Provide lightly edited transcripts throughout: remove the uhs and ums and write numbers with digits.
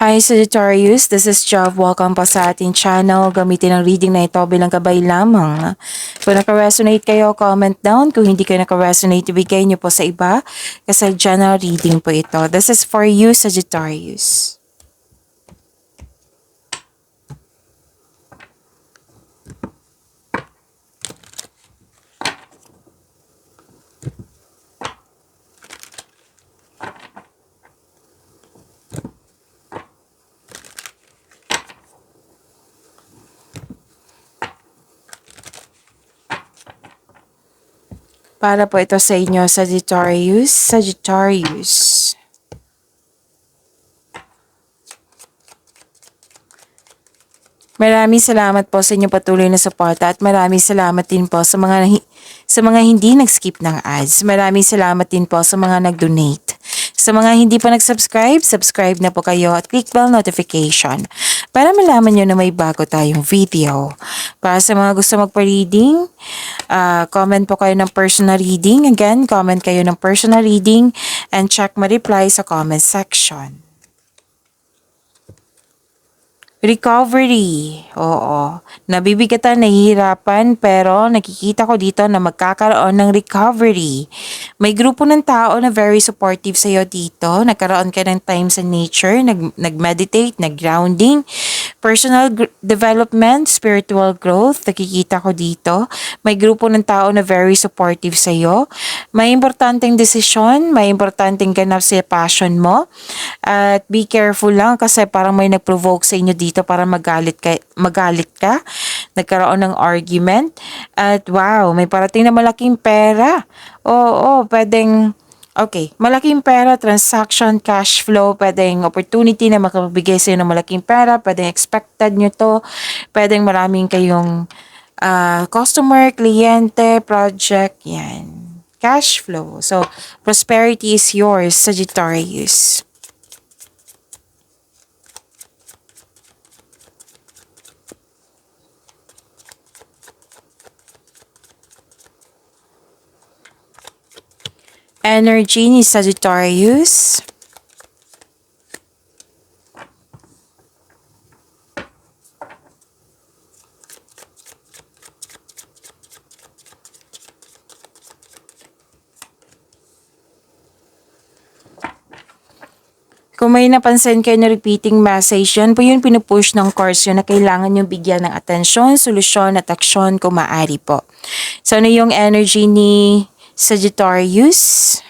Hi Sagittarius, this is Job. Welcome po sa ating channel. Gamitin ang reading na ito bilang gabay lamang. Kung naka-resonate kayo, comment down. Kung hindi kayo naka-resonate, ibigay niyo po sa iba kasi general reading po ito. This is for you, Sagittarius. Para po ito sa inyo, Sagittarius. Sagittarius. Maraming salamat po sa inyong patuloy na suporta at maraming salamat din po sa mga hindi nag-skip ng ads. Maraming salamat din po sa mga nag-donate. Sa mga hindi pa nag-subscribe, subscribe na po kayo at click bell notification para malaman nyo na may bago tayong video. Para sa mga gusto magpa-reading, comment po kayo ng personal reading. Again, comment kayo ng personal reading and check my reply sa comment section. Recovery. Oo. Nabibigatan, nahihirapan, pero nakikita ko dito na magkakaroon ng recovery. May grupo ng tao na very supportive sa'yo dito. Nagkaroon ka ng time sa nature, nag-meditate, nag-grounding, personal development, spiritual growth. Nakikita ko dito. May grupo ng tao na very supportive sa'yo. May importanteng desisyon, may importanteng ganap sa passion mo. At be careful lang kasi parang may nag-provoke sa inyo dito para magalit ka. Nagkaroon ng argument. At wow, may parating na malaking pera. Oo, pwedeng malaking pera, transaction, cash flow, pwedeng opportunity na makabigay sa'yo ng malaking pera, pwedeng expected nyo to, pwedeng maraming kayong customer, kliyente, project, yan. Cash flow. So, prosperity is yours, Sagittarius. Energy ni Sagittarius. Kung may napansin kayo na repeating message, yan po yung pinupush ng course yun na kailangan yung bigyan ng atensyon, solusyon at aksyon kung maaari po. So, ano yung energy ni Sagittarius?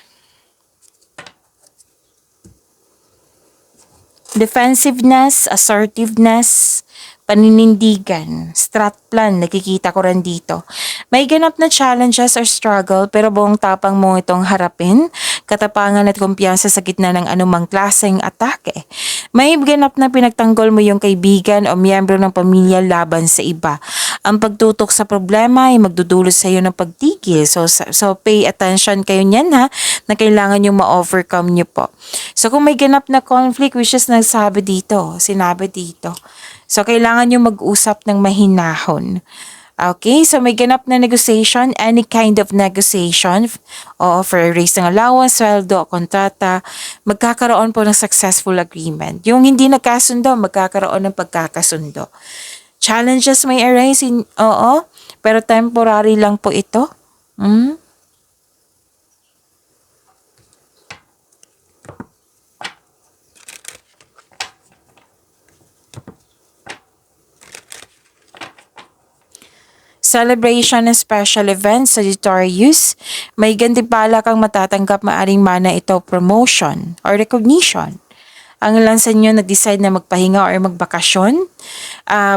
Defensiveness, assertiveness, paninindigan, strat plan, nakikita ko rin dito. May ganap na challenges or struggle pero buong tapang mo itong harapin, katapangan at kumpiyansa sa gitna ng anumang klaseng atake. May ganap na pinagtanggol mo yung kaibigan o miyembro ng pamilya laban sa iba. Ang pagtutok sa problema ay magdudulot sa iyo ng pagtigil. So pay attention kayo niyan ha, na kailangan yung ma-overcome nyo po. So kung may ganap na conflict, which is sinabi dito. So kailangan nyo mag-usap ng mahinahon. Okay, so may ganap na negotiation, any kind of negotiation, o for raise ng allowance, sweldo, kontrata, magkakaroon po ng successful agreement. Yung hindi nagkasundo, magkakaroon ng pagkakasundo. Challenges may arise, pero temporary lang po ito. Celebration and special events, Sagittarius, may gantimpala kang matatanggap, maaring mana ito promotion or recognition. Ang ilan sa inyo nag-decide na magpahinga or magbakasyon,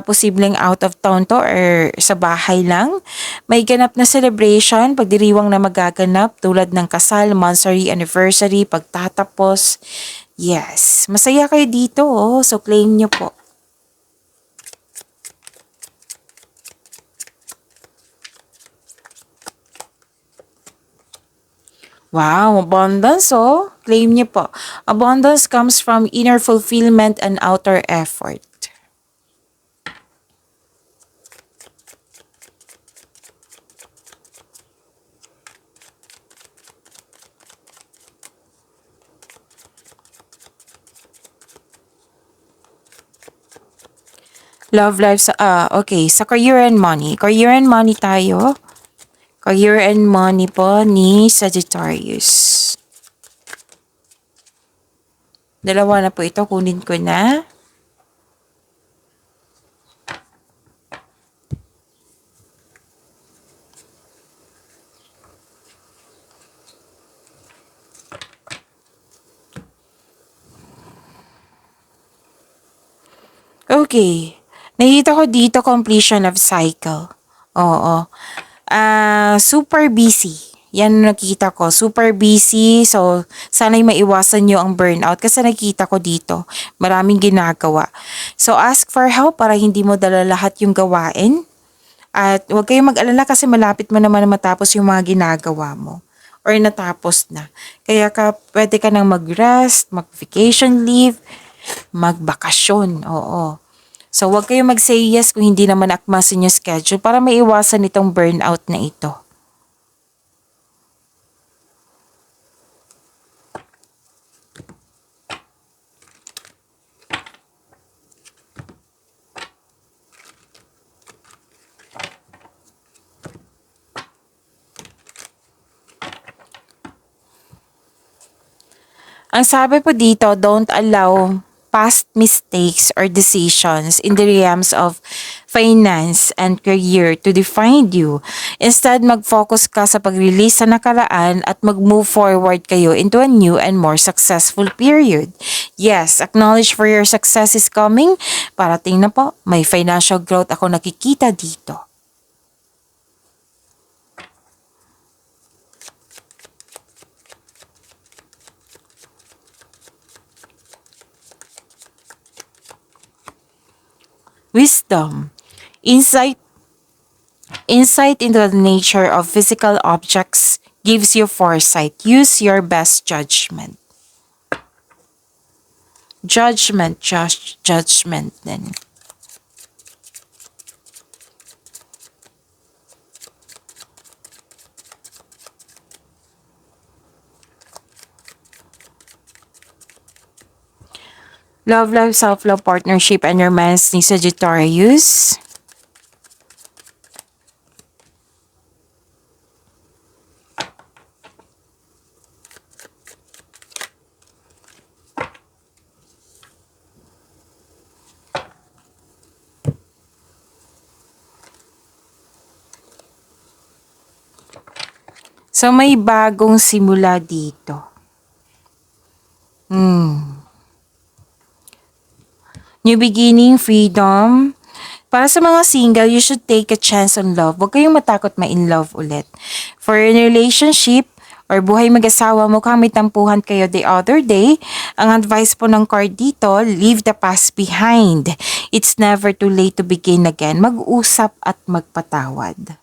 posibleng out of town to or sa bahay lang. May ganap na celebration, pagdiriwang na magaganap tulad ng kasal, monthsary, anniversary, pagtatapos. Yes, masaya kayo dito, so claim nyo po. Wow, abundance Claim niyo po. Abundance comes from inner fulfillment and outer effort. Love life okay, sa career and money. Career and money tayo. Career and money po ni Sagittarius. Dalawa na po ito, kunin ko na. Okay. Nakita ko dito completion of cycle. Oo. Super busy. Yan ang nakita ko. Super busy. So, sana'y maiwasan nyo ang burnout kasi nakita ko dito. Maraming ginagawa. So, ask for help para hindi mo dala lahat yung gawain. At huwag kayong mag-alala kasi malapit mo naman na matapos yung mga ginagawa mo. Or natapos na. Kaya pwede ka nang mag-rest, mag-vacation leave, magbakasyon. Oo. So, huwag kayong mag-say yes kung hindi naman akma sa inyo schedule para maiwasan itong burnout na ito. Ang sabi po dito, don't allow past mistakes or decisions in the realms of finance and career to define you. Instead, mag-focus ka sa pag-release sa nakaraan at mag-move forward kayo into a new and more successful period. Yes, acknowledge for your success is coming. Parating na po, may financial growth ako nakikita dito. Wisdom. Insight into the nature of physical objects gives you foresight. Use your best judgment. Judgment din. Love life, self-love, partnership, and romance ni Sagittarius. So, may bagong simula dito. New beginning, freedom. Para sa mga single, you should take a chance on love. Huwag kayong matakot ma-in love ulit. For a relationship or buhay mag-asawa, mukhang may tampuhan kayo the other day. Ang advice po ng card dito, leave the past behind. It's never too late to begin again. Mag-usap at magpatawad.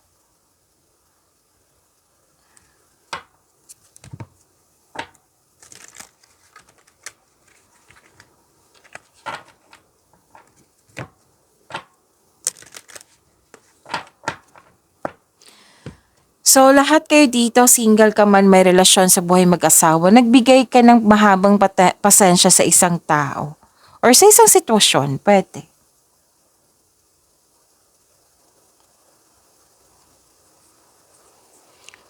So, lahat kayo dito, single ka man, may relasyon sa buhay mag-asawa, nagbigay ka ng mahabang pasensya sa isang tao. Or sa isang sitwasyon, pwede.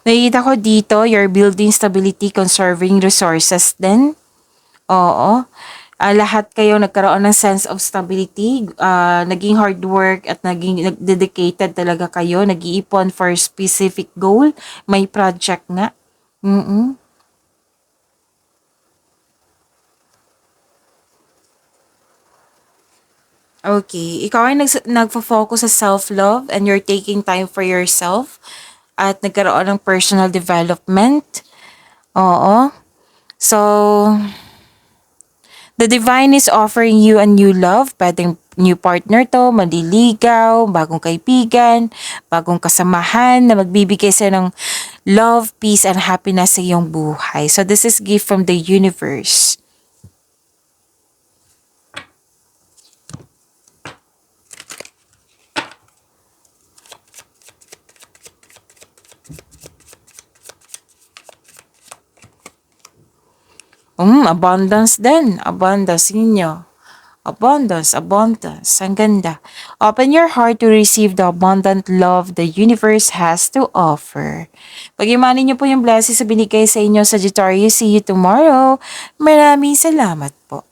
Nakikita ko dito, you're building stability, conserving resources din. Oo. Lahat kayo nagkaroon ng sense of stability, naging hard work at naging dedicated talaga kayo, nag-iipon for specific goal, may project nga. Okay, ikaw ay nagfo-focus sa self-love and you're taking time for yourself at nagkaroon ng personal development. Oo. So, the divine is offering you a new love. Pwedeng new partner to, manliligaw, bagong kaibigan, bagong kasamahan na magbibigay sa ng love, peace, and happiness sa iyong buhay. So this is gift from the universe. Abundance din. Abundance ninyo. Abundance, abundance. Ang ganda. Open your heart to receive the abundant love the universe has to offer. Pag-imanin niyo po yung blessings sa binigay sa inyo, Sagittarius. See you tomorrow. Maraming salamat po.